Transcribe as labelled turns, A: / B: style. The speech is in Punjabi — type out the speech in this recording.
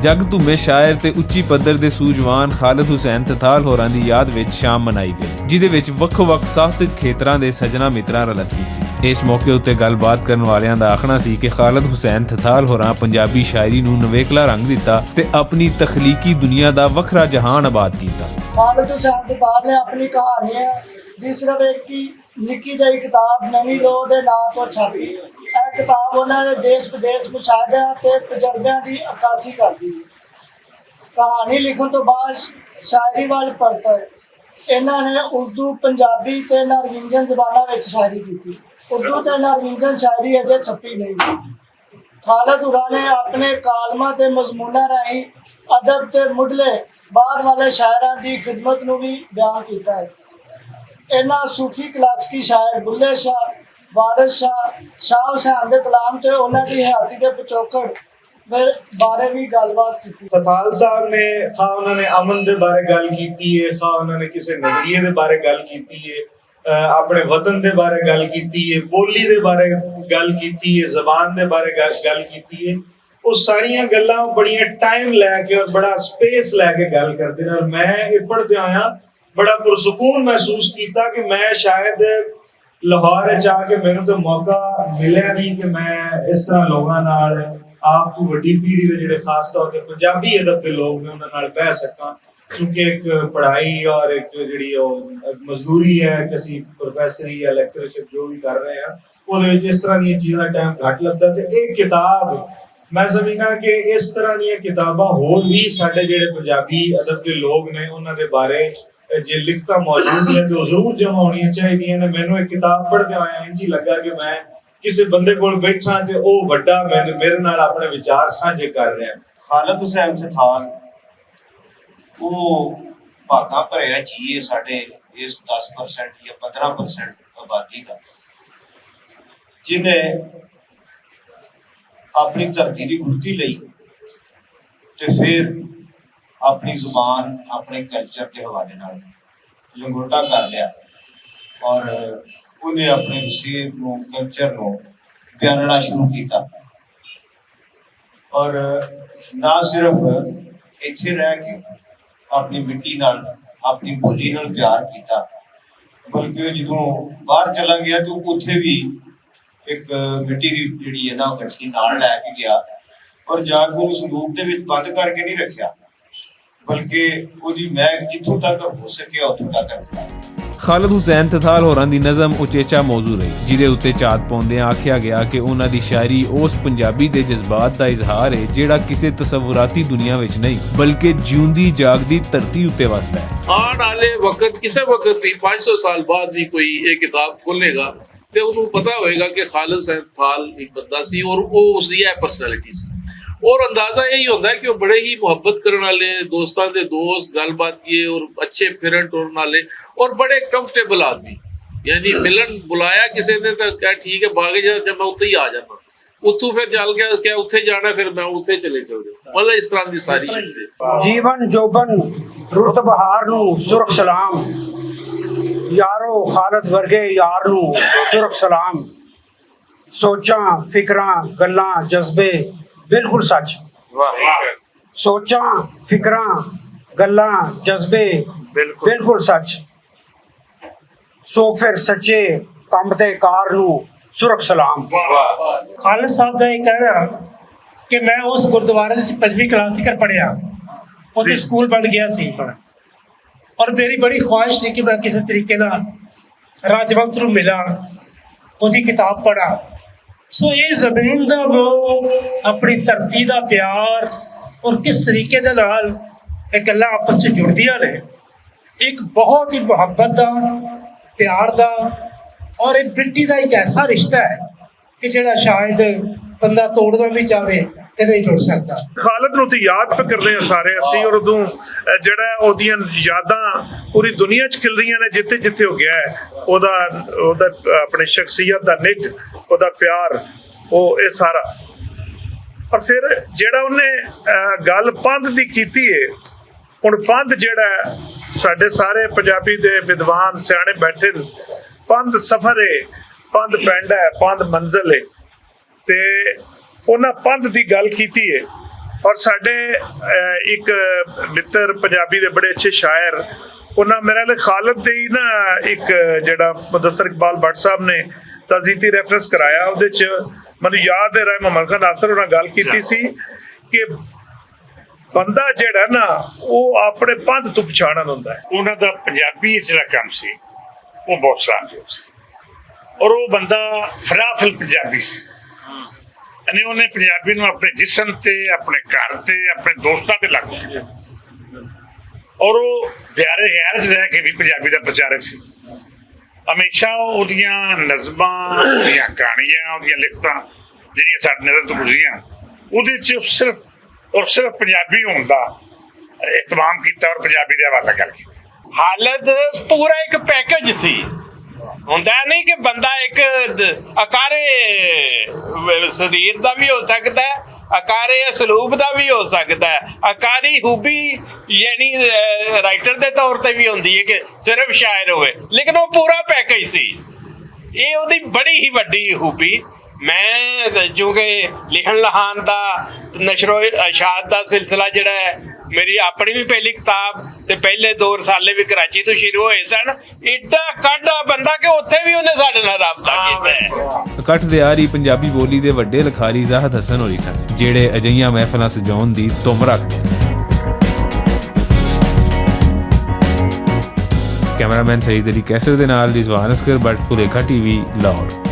A: जग धूमे शायर ते उच्ची पद्धर दे सूझवान खालिद हुसैन थथाल होरां दी याद विच शाम मनाई गई, जिहदे विच ਵੱਖ-ਵੱਖ ਸਾਹਿਤਕ ਖੇਤਰਾਂ ਦੇ ਸੱਜਣਾ ਮਿੱਤਰਾਂ ਰਲਤ ਕੀਤੀ। ਇਸ ਮੌਕੇ ਉੱਤੇ ਗੱਲਬਾਤ ਕਰਨ ਵਾਲਿਆਂ ਦਾ ਆਖਣਾ ਸੀ ਕਿ ਖਾਲਿਦ ਹੁਸੈਨ ਥਥਾਲ ਹੋਰਾਂ ਪੰਜਾਬੀ ਸ਼ਾਇਰੀ ਨੂੰ ਨਵੇਕਲਾ ਰੰਗ ਦਿੱਤਾ ਤੇ ਆਪਣੀ ਤਖਲੀਕੀ ਦੁਨੀਆ ਦਾ ਵੱਖਰਾ ਜਹਾਨ ਆਬਾਦ ਕੀਤਾ।
B: ਖਾਲਿਦ ਹੁਸੈਨ ਥਥਾਲ ਨੇ ਆਪਣੀ ਕਹਾਣੀਆਂ ਦੀ ਸਿਰਫ ਇੱਕ ਹੀ ਨਿੱਕੀ ਜਿਹੀ ਕਿਤਾਬ ਨਵੀਂ ਲੋਹ ਦੇ ਨਾਂ ਤੋਂ ਛਾਪੀ। ਇਹ ਕਿਤਾਬ ਉਹਨਾਂ ਦੇ ਦੇਸ਼ ਵਿਦੇਸ਼ ਮੁਸ਼ਾਹਦਿਆਂ ਤੇ ਤਜਰਬਿਆਂ ਦੀ ਅਕਾਸ਼ੀ ਕਰਦੀ ਹੈ। ਕਹਾਣੀ ਲਿਖਣ ਤੋਂ ਬਾਅਦ ਸ਼ਾਇਰੀ ਵੱਲ ਪਰਤ ਇਹਨਾਂ ਨੇ ਉਰਦੂ, ਪੰਜਾਬੀ ਤੇ ਨਾਰਵਿੰਜਨ ਜ਼ਬਾਨਾਂ ਵਿੱਚ ਸ਼ਾਇਰੀ ਕੀਤੀ। ਉਰਦੂ ਤੇ ਨਾਰਵਿੰਜਨ ਸ਼ਾਇਰੀ ਅਜੇ ਛਪੀ ਨਹੀਂ। ਖਾਲਿਦ ਹੁਰਾਂ ਨੇ ਆਪਣੇ ਕਾਲਮਾਂ ਤੇ ਮਜ਼ਮੂਨਾਂ ਰਾਹੀਂ ਅਦਬ ਤੇ ਮੁੱਢਲੇ ਬਾਅਦ ਵਾਲੇ ਸ਼ਾਇਰਾਂ ਦੀ ਖਿਦਮਤ ਨੂੰ ਵੀ ਬਿਆਨ ਕੀਤਾ ਹੈ। ਇਹਨਾਂ ਸੂਫੀ ਕਲਾਸਿਕੀ ਸ਼ਾਇਰ ਬੁੱਲੇ ਸ਼ਾਹ, ਵਾਰਿਸ ਸ਼ਾਹ, ਸ਼ਾਹ ਹੁਸੈਨ ਦੇ ਕਲਾਮ ਤੇ ਉਹਨਾਂ ਦੀ ਹਯਾਤੀ ਦੇ ਪਿਛੋਕੜ बारे भी गलबात की।
C: थथाल साहब ने खा उन्होंने अमन दे बारे गल कीती है, खा उन्होंने किसी नजरिए दे बारे गल कीती है, अपने वतन दे बारे गल कीती है, बोली दे बारे गल कीती है, जबान दे बारे गल कीती है। वो सारियां गल्लां बड़ियां टाइम लैके और बड़ा स्पेस लैके गल करते हैं। और मैं ये पढ़ते आया बड़ा पुरसकून महसूस किया कि मैं शायद लाहौर जाके मैनू तो मौका मिले नहीं कि मैं इस तरह लोगों नाल आप तो वड्डी पीढ़ी दे जिहड़े खास तौर ते पंजाबी अदब दे लोग ने उन्हां नाल बह सकां, क्योंकि एक पढ़ाई और एक जिहड़ी मजदूरी है कि असीं प्रोफैसरी या लैक्चरशिप जो भी कर रहे हैं ਉਹਦੇ ਵਿੱਚ ਇਸ ਤਰ੍ਹਾਂ ਦੀਆਂ ਚੀਜ਼ਾਂ ਦਾ ਟਾਈਮ ਘੱਟ ਲੱਗਦਾ। ਤੇ ਇਹ ਕਿਤਾਬ ਮੈਂ ਸਮਝਣਾ ਕਿ ਇਸ ਤਰ੍ਹਾਂ ਦੀਆਂ ਕਿਤਾਬਾਂ ਹੋਰ ਵੀ ਸਾਡੇ ਜਿਹੜੇ ਪੰਜਾਬੀ ਅਦਬ ਦੇ ਲੋਕ ਨੇ ਉਹਨਾਂ ਦੇ ਬਾਰੇ ਜੇ ਲਿਖਤਾਂ ਮੌਜੂਦ ਨੇ ਤੇ ਉਹ ਜ਼ਰੂਰ ਜਮ੍ਹਾਂ ਹੋਣੀਆਂ ਚਾਹੀਦੀਆਂ ਨੇ। ਮੈਨੂੰ ਇਹ ਕਿਤਾਬ ਪੜ੍ਹਦੇ ਹੋਏ ਇੰਝ ਹੀ ਲੱਗਾ ਕਿ ਮੈਂ ਕਿਸੇ ਬੰਦੇ ਕੋਲ ਬੈਠਾ ਤੇ ਉਹ ਵੱਡਾ ਮੇਰੇ ਨਾਲ ਆਪਣੇ ਵਿਚਾਰ ਸਾਂਝੇ ਕਰ ਰਿਹਾ।
D: ਖਾਲਿਦ ਹੁਸੈਨ ਥਥਾਲ ਉਹ ਭਾਗਾਂ ਭਰਿਆ ਜੀ ਸਾਡੇ ਇਸ 10% ਜਾਂ 15% ਆਬਾਦੀ ਦਾ, ਜਿਹਨੇ ਆਪਣੀ ਧਰਤੀ ਦੀ ਗੁਰਤੀ ਲਈ ਤੇ ਫਿਰ ਆਪਣੀ ਜ਼ੁਬਾਨ, ਆਪਣੇ ਕਲਚਰ ਦੇ ਹਵਾਲੇ ਨਾਲ ਲੰਗੋਟਾ ਕਰ ਲਿਆ ਔਰ ਉਹਨੇ ਆਪਣੇ ਵਿਸ਼ੇ ਨੂੰ, ਕਲਚਰ ਨੂੰ ਬਿਆਨਣਾ ਸ਼ੁਰੂ ਕੀਤਾ। ਔਰ ਨਾ ਸਿਰਫ ਇੱਥੇ ਰਹਿ ਕੇ ਆਪਣੀ ਮਿੱਟੀ ਨਾਲ, ਆਪਣੀ ਬੋਲੀ ਨਾਲ ਪਿਆਰ ਕੀਤਾ, ਬਲਕਿ ਜਦੋਂ ਬਾਹਰ ਚਲਾ ਗਿਆ ਤਾਂ ਉੱਥੇ ਵੀ ਇੱਕ ਮਿੱਟੀ ਦੀ ਜਿਹੜੀ ਹੈ ਨਾ ਉਹ ਇਕੱਠੀ ਨਾਲ ਲੈ ਕੇ ਗਿਆ ਔਰ ਜਾ ਕੇ ਉਹਨੂੰ ਸੰਦੂਕ ਦੇ ਵਿੱਚ ਬੰਦ ਕਰਕੇ ਨਹੀਂ ਰੱਖਿਆ, ਬਲਕਿ ਉਹਦੀ ਮਹਿਕ ਜਿੱਥੋਂ ਤੱਕ ਹੋ ਸਕਿਆ ਉੱਥੋਂ ਤੱਕ ਰੱਖਿਆ।
A: ਖਾਲਿਦ ਹੁਸੈਨ ਥਥਾਲ ਹੋਰਾਂ ਦੀ ਨਜ਼ਮ ਉਚੇਚਾ ਮੌਜੂ ਰਹੀ, ਜਿਹਦੇ ਉੱਤੇ ਝਾਤ ਪਾਉਂਦਿਆਂ ਆਖਿਆ ਗਿਆ ਕਿ ਉਹਨਾਂ ਦੀ ਸ਼ਾਇਰੀ ਉਸ ਪੰਜਾਬੀ ਦੇ ਜਜ਼ਬਾਤ ਦਾ ਇਜ਼ਹਾਰ ਹੈ ਜਿਹੜਾ ਕਿਸੇ ਤਸਵੁਰਾਤੀ ਦੁਨੀਆ ਵਿੱਚ ਨਹੀਂ ਬਲਕਿ ਜਿਉਂਦੀ ਜਾਗਦੀ ਧਰਤੀ ਉੱਤੇ ਵਸਦਾ ਹੈ।
E: ਆਉਣ ਵਾਲੇ ਵਕਤ ਕਿਸੇ ਵਕਤ ਵੀ 500 ਸਾਲ ਬਾਅਦ ਵੀ ਕੋਈ ਇਹ ਕਿਤਾਬ ਖੋਲੇਗਾ ਤੇ ਉਹਨੂੰ ਪਤਾ ਹੋਏਗਾ ਕਿ ਖਾਲਿਦ ਹੁਸੈਨ ਥਥਾਲ ਇੱਕ ਬੰਦਾ ਸੀ ਔਰ ਉਹ ਉਸਦੀ ਇਹ ਪਰਸਨੈਲਿਟੀ ਸੀ। और अंदाजा यही होता है कि वो बड़े ही मोहब्बत करने वाले, दोस्तों के दोस्त, गलबात किए और अच्छे फिरन टुरन वाले और बड़े कंफर्टेबल आदमी। यानी मिलन बुलाया किसी ने तो क्या ठीक है भागे जा, जब मैं उत्थे ही आ जाना, उत्थों फिर चल के क्या उत्थे जाना, फिर मैं उत्थे चले जाऊँ, मतलब इस तरह की सारी चीजें।
F: जीवन जोबन रुत बहार नू सुरख सलाम, यारो खालिद वर्गे यार नू सुरख सलाम, सोचा फिक्रां गल्लां जज्बे बिल्कुल सच, सोचा फिक्रां गल्लां जज्बे बिल्कुल सच, सो फिर सच्चे कम ते कार नू सुरख सलाम।
G: खालिद साहब का ये कहना कि मैं उस गुरुद्वारे 5वीं क्लास तक पढ़िया, उत्थे स्कूल बन गया सी और मेरी बड़ी ख्वाहिश थी कि मैं किसी तरीके नाल राजवंत नू मिला, उसकी किताब पढ़ा। सो ये जमीन का मोह, अपनी धरती का प्यार और किस तरीके दे नाल ये गल्लां आपस च जुड़दियां ने, एक बहुत ही मुहब्बत का, प्यार का और एक मिट्टी का एक ऐसा रिश्ता है कि जिहड़ा शायद बंदा तोड़ना भी चाहे ते नहीं तोड़ सकता।
C: खालिद ਨੂੰ ਤੇ ਯਾਦ ਪ ਕਰਦੇ ਆ ਸਾਰੇ ਅਸੀਂ, ਔਰ ਉਦੋਂ ਜਿਹੜਾ ਉਹਦੀਆਂ ਯਾਦਾਂ ਪੂਰੀ ਦੁਨੀਆ 'ਚ ਖਿਲ ਰਹੀਆਂ ਨੇ ਜਿੱਥੇ ਜਿੱਥੇ ਹੋ ਗਿਆ ਉਹਦਾ ਆਪਣੀ ਸ਼ਖਸੀਅਤ ਦਾ ਨਿੱਘ, ਉਹਦਾ ਪਿਆਰ, ਉਹ ਇਹ ਸਾਰਾ। ਪਰ ਫਿਰ ਜਿਹੜਾ ਉਹਨੇ ਗੱਲ ਪੰਧ ਦੀ ਕੀਤੀ ਹੈ, ਹੁਣ ਪੰਧ ਜਿਹੜਾ ਸਾਡੇ ਸਾਰੇ ਪੰਜਾਬੀ ਦੇ ਵਿਦਵਾਨ ਸਿਆਣੇ ਬੈਠੇ ਨੇ, ਪੰਧ ਸਫ਼ਰ ਹੈ, ਪੰਧ ਪਿੰਡ ਹੈ, ਪੰਧ ਮੰਜ਼ਿਲ ਹੈ, ਤੇ ਉਹਨਾਂ ਪੰਧ ਦੀ ਗੱਲ ਕੀਤੀ ਹੈ
H: ਔਰ ਸਾਡੇ ਇੱਕ ਮਿੱਤਰ ਪੰਜਾਬੀ ਦੇ ਬੜੇ ਅੱਛੇ ਸ਼ਾਇਰ, ਉਹਨਾਂ ਮੇਰੇ ਨਾਲ ਖਾਲਦ ਦੇ ਹੀ ਨਾ ਇੱਕ ਜਿਹੜਾ ਮੁਦੱਸਰ ਇਕਬਾਲ ਭੱਟ ਸਾਹਿਬ ਨੇ ਤਾਜ਼ੀਤੀ ਰੈਫਰੈਂਸ ਕਰਾਇਆ, ਉਹਦੇ 'ਚ ਮੈਨੂੰ ਯਾਦ ਹੈ ਰਾਏ ਮੁਹੰਮਦ ਖਾਨ ਨਾਸਰ ਉਹਨਾਂ ਗੱਲ ਕੀਤੀ ਸੀ ਕਿ ਬੰਦਾ ਜਿਹੜਾ ਨਾ ਉਹ ਆਪਣੇ ਪੰਧ ਤੋਂ ਪਛਾਣਨ ਹੁੰਦਾ ਹੈ।
I: ਉਹਨਾਂ ਦਾ ਪੰਜਾਬੀ ਜਿਹੜਾ ਕੰਮ ਸੀ ਉਹ ਬਹੁਤ ਸਰਾਹਨਯੋਗ ਸੀ, ਔਰ ਉਹ ਬੰਦਾ ਫਰਾਫਲ ਪੰਜਾਬੀ ਸੀ। ਯਾਨੀ ਉਹਨੇ ਪੰਜਾਬੀ ਨੂੰ ਆਪਣੇ ਜਿਸਮ ਤੇ, ਆਪਣੇ ਘਰ ਤੇ, ਆਪਣੇ ਦੋਸਤਾਂ ਤੇ ਲਾਗੂ ਕੀਤਾ, ਔਰ ਉਹ ਦਿਹਾੜੇ ਗੈਰ 'ਚ ਰਹਿ ਕੇ ਵੀ ਪੰਜਾਬੀ ਦਾ ਪ੍ਰਚਾਰਕ ਸੀ। ਹਮੇਸ਼ਾ ਉਹਦੀਆਂ ਨਜ਼ਮਾਂ, ਉਹਦੀਆਂ ਕਹਾਣੀਆਂ, ਉਹਦੀਆਂ ਲਿਖਤਾਂ ਜਿਹੜੀਆਂ ਸਾਡੇ ਨਜ਼ਰ ਤੋਂ ਗੁਜ਼ਰੀਆਂ, ਉਹਦੇ 'ਚ ਸਿਰਫ ਪੰਜਾਬੀ ਹੋਣ ਦਾ ਇਤਮਾਮ ਕੀਤਾ ਔਰ ਪੰਜਾਬੀ ਦੇ ਹਵਾਲੇ ਗੱਲ ਕੀਤੀ।
J: ਹਾਲਤ ਪੂਰਾ ਇੱਕ ਪੈਕੇਜ ਸੀ, ਹੁੰਦਾ ਨਹੀਂ ਕਿ ਬੰਦਾ ਇੱਕ ਅਕਾਰੇ ਸਰੀਰ ਦਾ ਵੀ ਹੋ ਸਕਦਾ ਹੈ, ਅਕਾਰੇ ਅਸਲੂਬ ਦਾ ਵੀ ਹੋ ਸਕਦਾ ਹੈ, ਅਕਾਰੀ ਖੂਬੀ ਯਾਨੀ ਰਾਈਟਰ ਦੇ ਤੌਰ ਤੇ ਵੀ ਹੁੰਦੀ ਹੈ ਕਿ ਸਿਰਫ ਸ਼ਾਇਰ ਹੋਵੇ, ਲੇਕਿਨ ਉਹ ਪੂਰਾ ਪੈਕੇਜ ਸੀ। ਇਹ ਉਹਦੀ ਬੜੀ ਹੀ ਵੱਡੀ ਖੂਬੀ। ਮੈਂ ਜੋ ਕਿ ਲਿਖਣ ਲਹਾਨ ਦਾ ਨਸ਼ਰੋ ਇਸ਼ਾਅਤ ਦਾ ਸਿਲਸਿਲਾ ਜਿਹੜਾ ਹੈ, ਮੇਰੀ ਆਪਣੀ ਵੀ ਪਹਿਲੀ ਕਿਤਾਬ ਤੇ ਪਹਿਲੇ 2 ਰਸਾਲੇ ਵੀ ਕਰਾਚੀ ਤੋਂ ਸ਼ੁਰੂ ਹੋਏ ਸਨ। ਏਡਾ ਕਾਢਾ ਬੰਦਾ ਕਿ ਉੱਥੇ ਵੀ ਉਹਨੇ ਸਾਡੇ ਨਾਲ ਰਾਬਤਾ ਕੀਤਾ ਹੈ।
A: ਇਕੱਠ ਦੇ ਆਰੀ ਪੰਜਾਬੀ ਬੋਲੀ ਦੇ ਵੱਡੇ ਲਿਖਾਰੀ ਜ਼ਾਹਦ ਹਸਨ ਹੋਰੀ ਸਨ, ਜਿਹੜੇ ਅਜਿਹੀਆਂ ਮਹਿਫਲਾਂ ਸਜਾਉਣ ਦੀ ਧੁੰਮ ਰੱਖਦੇ। ਕੈਮਰਾਮੈਨ ਸਈਦ ਅਲੀ ਕੈਸਰ ਦੇ ਨਾਲ ਰਿਜ਼ਵਾਨ ਅਸਕਰ, ਭੁਲੇਖਾ TV, ਲਾਹੌਰ।